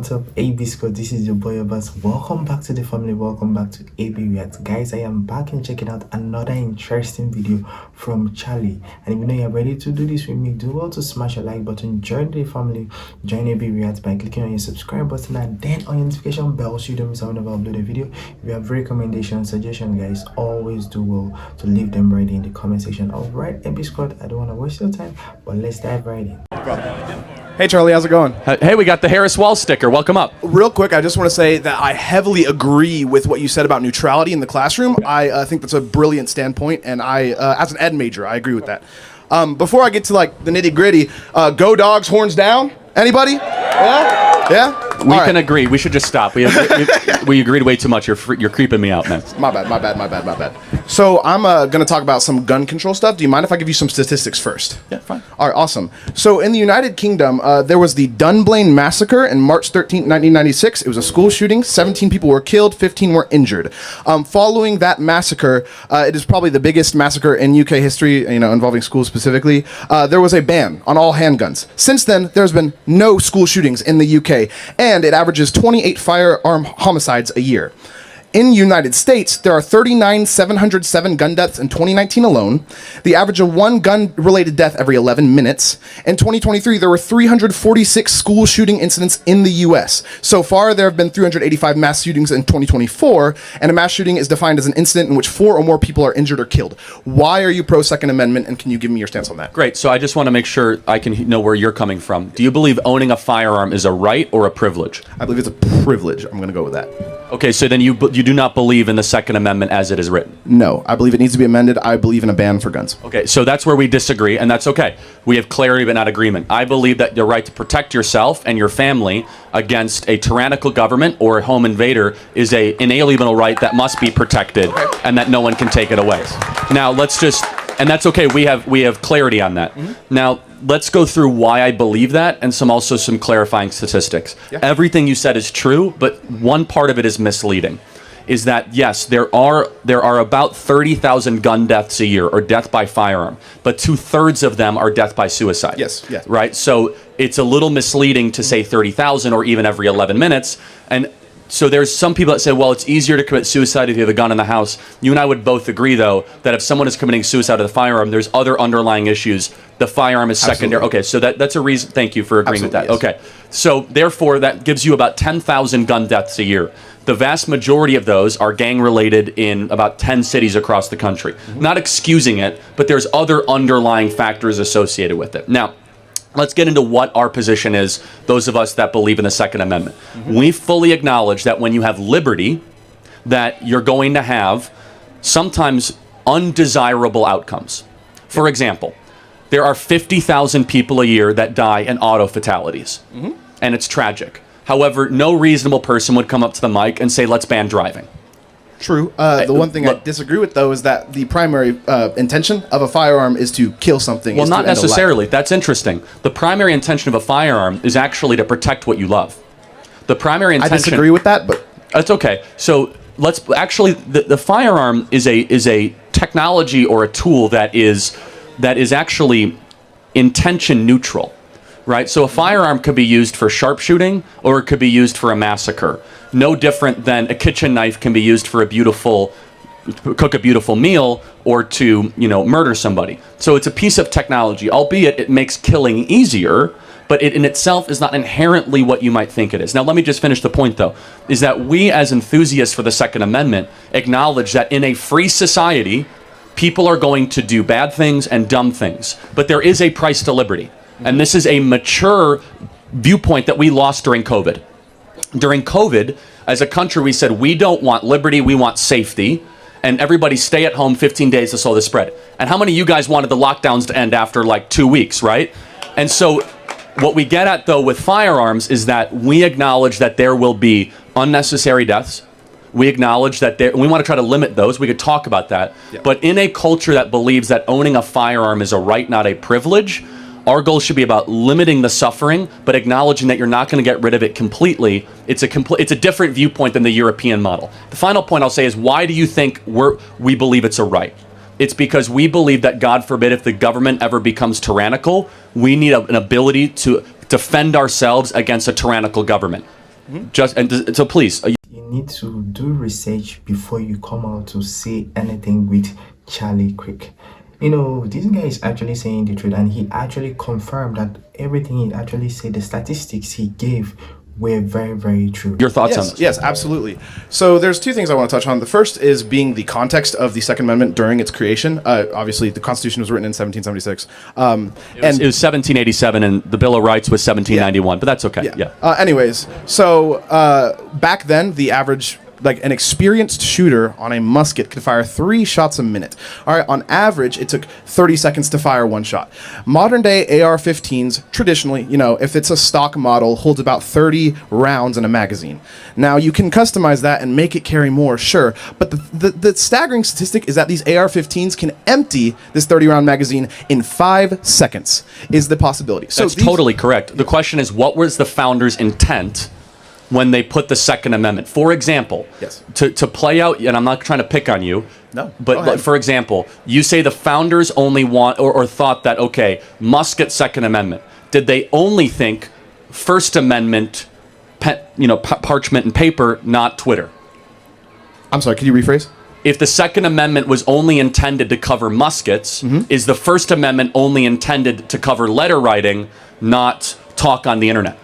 what's up, AB Scott? This is your boy Abbas. Welcome back to the family. Welcome back to AB React. Guys, I am back and checking out another interesting video from Charlie. And if you know you're ready to do this with me, do well to smash a like button, join the family, join AB React by clicking on your subscribe button and then on your notification bell so you don't miss out whenever I upload a video. If you have recommendations, suggestions, guys, always do well to leave them right in the comment section. Alright, AB Scott, I don't want to waste your time, but let's dive right in. Hey Charlie, how's it going? Hey, we got the Harris Wall sticker. Welcome up. Real quick, I just want to say that I heavily agree with what you said about neutrality in the classroom. I think that's a brilliant standpoint, and I, as an ed major, I agree with that. Before I get to like the nitty gritty, go Dogs, horns down. Anybody? Yeah? We can agree. We should just stop. We agreed way too much. You're creeping me out, man. My bad. So I'm going to talk about some gun control stuff. Do you mind if I give you some statistics first? Yeah, fine. All right, awesome. So in the United Kingdom, there was the Dunblane Massacre in March 13, 1996. It was a school shooting. 17 people were killed, 15 were injured. Following that massacre, it is probably the biggest massacre in UK history, involving schools specifically. There was a ban on all handguns. Since then, there's been no school shootings in the UK, and it averages 28 firearm homicides a year. In the United States, there are 39,707 gun deaths in 2019 alone. The average of one gun-related death every 11 minutes. In 2023, there were 346 school shooting incidents in the U.S. So far, there have been 385 mass shootings in 2024, and a mass shooting is defined as an incident in which 4 or more people are injured or killed. Why are you pro-Second Amendment, and can you give me your stance on that? Great. So I just want to make sure I can know where you're coming from. Do you believe owning a firearm is a right or a privilege? I believe it's a privilege. I'm going to go with that. Okay, so then you do not believe in the Second Amendment as it is written? No, I believe it needs to be amended. I believe in a ban for guns. Okay, so that's where we disagree, and that's okay. We have clarity but not agreement. I believe that the right to protect yourself and your family against a tyrannical government or a home invader is an inalienable right that must be protected and that no one can take it away. Now, and that's okay, we have clarity on that. Now, let's go through why I believe that and some clarifying statistics. Yeah. Everything you said is true, but one part of it is misleading. Is that, yes, there are about 30,000 gun deaths a year, or death by firearm, but 2/3 of them are death by suicide. Yes. Right? So it's a little misleading to say 30,000 or even every 11 minutes. And so there's some people that say, well, it's easier to commit suicide if you have a gun in the house. You and I would both agree, though, that if someone is committing suicide with a firearm, there's other underlying issues. The firearm is secondary. Absolutely. Okay, so that's a reason. Thank you for agreeing with that. Yes. Okay, so therefore, that gives you about 10,000 gun deaths a year. The vast majority of those are gang-related in about 10 cities across the country. Not excusing it, but there's other underlying factors associated with it. Now, let's get into what our position is, those of us that believe in the Second Amendment. We fully acknowledge that when you have liberty, that you're going to have sometimes undesirable outcomes. For example, there are 50,000 people a year that die in auto fatalities, and it's tragic. However, no reasonable person would come up to the mic and say, let's ban driving. True. The one thing I disagree with, though, is that the primary intention of a firearm is to kill something. Well, not necessarily. That's interesting. The primary intention of a firearm is actually to protect what you love. The primary intention... I disagree with that, but... That's okay. So let's actually... The firearm is a technology or a tool that is actually intention neutral. Right? So a firearm could be used for sharpshooting, or it could be used for a massacre. No different than a kitchen knife can be used for cook a beautiful meal, or to, murder somebody. So it's a piece of technology, albeit it makes killing easier, but it in itself is not inherently what you might think it is. Now, let me just finish the point, though, is that we as enthusiasts for the Second Amendment acknowledge that in a free society, people are going to do bad things and dumb things, but there is a price to liberty. And this is a mature viewpoint that we lost during COVID. During COVID, as a country, we said, we don't want liberty, we want safety. And everybody stay at home 15 days to slow the spread. And how many of you guys wanted the lockdowns to end after like 2 weeks, right? And so what we get at, though, with firearms is that we acknowledge that there will be unnecessary deaths. We acknowledge that we want to try to limit those. We could talk about that. Yeah. But in a culture that believes that owning a firearm is a right, not a privilege, our goal should be about limiting the suffering, but acknowledging that you're not going to get rid of it completely. It's a different viewpoint than the European model. The final point I'll say is, why do you think we believe it's a right? It's because we believe that, God forbid, if the government ever becomes tyrannical, we need an ability to defend ourselves against a tyrannical government. So please, You need to do research before you come out to say anything with Charlie Kirk. This guy is actually saying the truth, and he actually confirmed that everything he actually said, the statistics he gave, were very, very true. your thoughts on this? Yes, absolutely. So there's two things I want to touch on. The first is being the context of the Second Amendment during its creation. Obviously, the Constitution was written in 1776. It was 1787, and the Bill of Rights was 1791, but that's okay. Yeah. Anyways, so back then, the average, an experienced shooter on a musket could fire 3 shots a minute. All right, on average, it took 30 seconds to fire 1 shot. Modern day AR-15s, traditionally, if it's a stock model, holds about 30 rounds in a magazine. Now, you can customize that and make it carry more, sure, but the staggering statistic is that these AR-15s can empty this 30-round magazine in 5 seconds, is the possibility. That's totally correct. The question is, what was the founders' intent when they put the Second Amendment? For example, yes. to play out, and I'm not trying to pick on you, no, but for example, you say the founders only want or thought that, okay, musket Second Amendment. Did they only think First Amendment, parchment and paper, not Twitter? I'm sorry, could you rephrase? If the Second Amendment was only intended to cover muskets, is the First Amendment only intended to cover letter writing, not talk on the internet?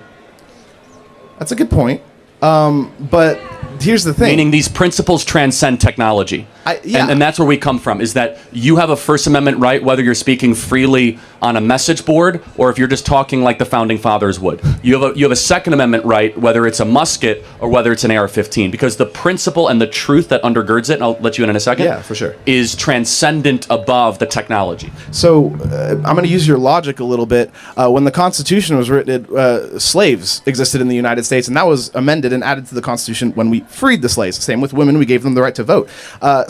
That's a good point. But here's the thing. Meaning these principles transcend technology. And that's where we come from, is that you have a First Amendment right whether you're speaking freely on a message board or if you're just talking like the Founding Fathers would. You have a Second Amendment right whether it's a musket or whether it's an AR-15, because the principle and the truth that undergirds it, and I'll let you in a second, yeah, for sure, is transcendent above the technology. So I'm going to use your logic a little bit. When the Constitution was written, slaves existed in the United States, and that was amended and added to the Constitution when we freed the slaves. Same with women, we gave them the right to vote.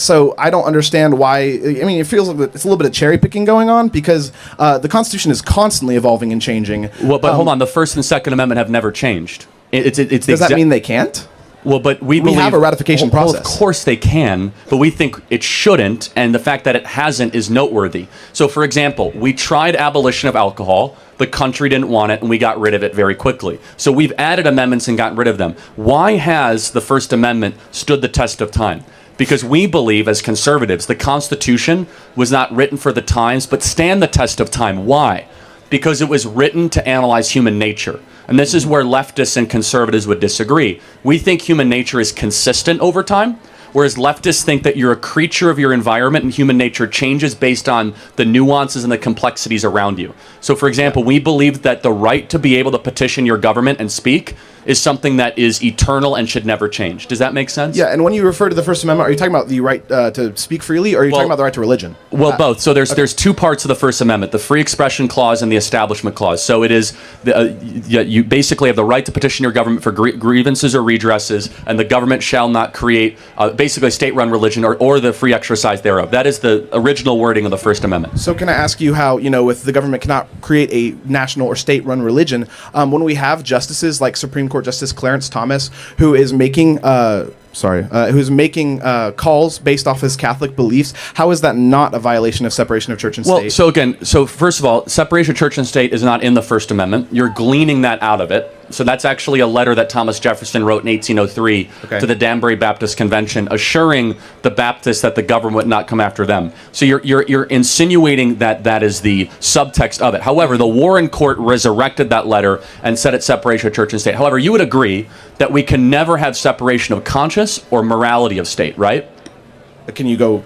So I don't understand why. I mean, it feels like it's a little bit of cherry picking going on, because the Constitution is constantly evolving and changing. Well, but hold on, the First and Second Amendment have never changed. Does that mean they can't? Well, but we believe, have a ratification process. Well, of course they can, but we think it shouldn't, and the fact that it hasn't is noteworthy. So, for example, we tried abolition of alcohol. The country didn't want it, and we got rid of it very quickly. So we've added amendments and gotten rid of them. Why has the First Amendment stood the test of time? Because we believe, as conservatives, the Constitution was not written for the times, but stand the test of time. Why? Because it was written to analyze human nature. And this is where leftists and conservatives would disagree. We think human nature is consistent over time, whereas leftists think that you're a creature of your environment and human nature changes based on the nuances and the complexities around you. So, for example, we believe that the right to be able to petition your government and speak is something that is eternal and should never change. Does that make sense? Yeah, and when you refer to the First Amendment, are you talking about the right to speak freely, or are you talking about the right to religion? Well, both. So there's 2 parts of the First Amendment: the Free Expression Clause and the Establishment Clause. So it is you basically have the right to petition your government for grievances or redresses, and the government shall not create basically a state-run religion or the free exercise thereof. That is the original wording of the First Amendment. So can I ask you how, with the government cannot create a national or state-run religion, when we have justices like Supreme Court Justice Clarence Thomas, who is making calls based off his Catholic beliefs, how is that not a violation of separation of church and state? So first of all, separation of church and state is not in the First Amendment. You're gleaning that out of it. So that's actually a letter that Thomas Jefferson wrote in 1803 to the Danbury Baptist Convention, assuring the Baptists that the government would not come after them. So you're insinuating that is the subtext of it. However, the Warren Court resurrected that letter and said it's separation of church and state. However, you would agree that we can never have separation of conscience or morality of state, right? Can you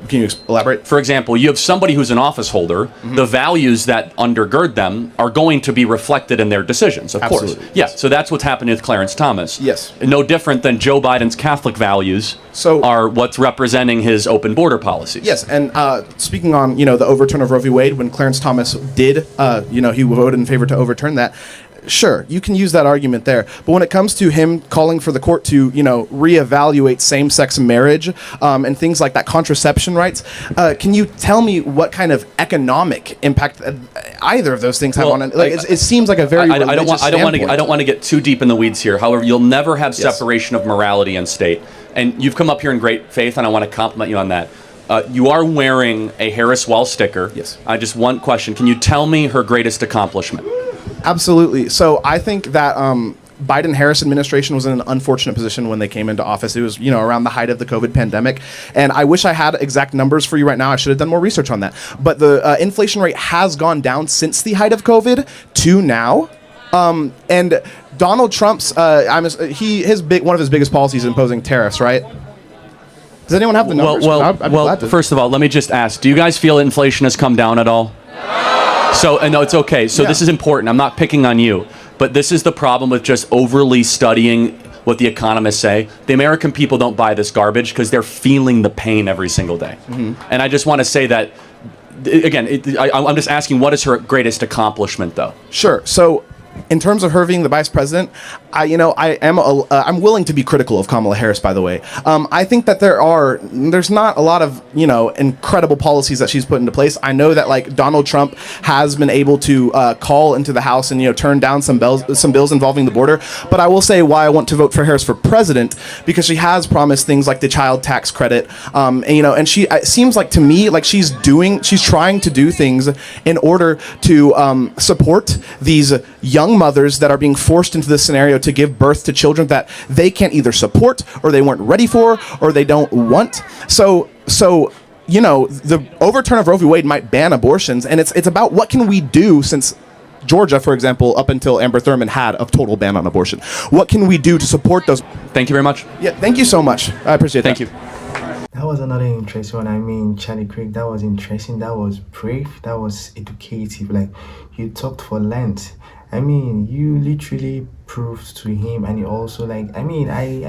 elaborate? For example, you have somebody who's an office holder. The values that undergird them are going to be reflected in their decisions, of course. Yeah, so that's what's happening with Clarence Thomas. Yes. No different than Joe Biden's Catholic values are what's representing his open border policies. Yes, and speaking on, the overturn of Roe v. Wade, when Clarence Thomas did, he voted in favor to overturn that. Sure, you can use that argument there. But when it comes to him calling for the court to, reevaluate same-sex marriage and things like that, contraception rights, can you tell me what kind of economic impact either of those things have on it? It seems like a very religious standpoint. I don't want to get too deep in the weeds here. However, you'll never have separation of morality and state. And you've come up here in great faith, and I want to compliment you on that. You are wearing a Harris Wall sticker. Yes. Just one question. Can you tell me her greatest accomplishment? Absolutely. So I think that Biden-Harris administration was in an unfortunate position when they came into office. It was, around the height of the COVID pandemic. And I wish I had exact numbers for you right now. I should have done more research on that. But the inflation rate has gone down since the height of COVID to now. And Donald Trump's, one of his biggest policies is imposing tariffs, right? Does anyone have the numbers? First of all, let me just ask, do you guys feel inflation has come down at all? So, no, it's okay. So this is important. I'm not picking on you. But this is the problem with just overly studying what the economists say. The American people don't buy this garbage because they're feeling the pain every single day. Mm-hmm. And I just want to say that, again, I'm just asking, what is her greatest accomplishment, though? Sure. So, in terms of her being the vice president, I'm willing to be critical of Kamala Harris, by the way. I think that there's not a lot of, incredible policies that she's put into place. I know that like Donald Trump has been able to call into the House and, turn down some bills involving the border. But I will say why I want to vote for Harris for president, because she has promised things like the child tax credit. And it seems like to me, like she's trying to do things in order to support these young mothers that are being forced into this scenario to give birth to children that they can't either support or they weren't ready for or they don't want. So the overturn of Roe v. Wade might ban abortions, and it's about what can we do, since Georgia, for example, up until Amber Thurman had a total ban on abortion. What can we do to support those? Thank you very much. Yeah, thank you so much. I appreciate that. Thank you. That was another interesting one. I mean, Charlie Kirk, that was interesting. That was brave. That was educative. Like, you talked for length. I mean, you literally proved to him, and you also I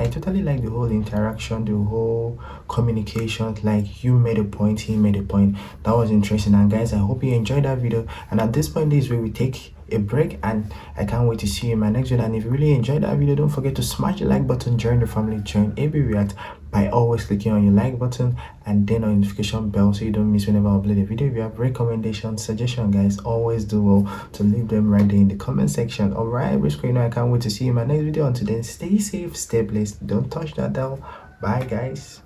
totally like the whole interaction, the whole communication. Like, you made a point, he made a point. That was interesting. And guys, I hope you enjoyed that video. And at this point, this is where we take a break, and I can't wait to see you in my next video. And if you really enjoyed that video, don't forget to smash the like button, join the family, join AB React by always clicking on your like button and then on notification bell so you don't miss whenever I upload a video. If you have recommendations, suggestions, guys, always do well to leave them right there in the comment section. Alright, I can't wait to see you in my next video. Until then, stay safe, stay blessed, don't touch that dial. Bye guys.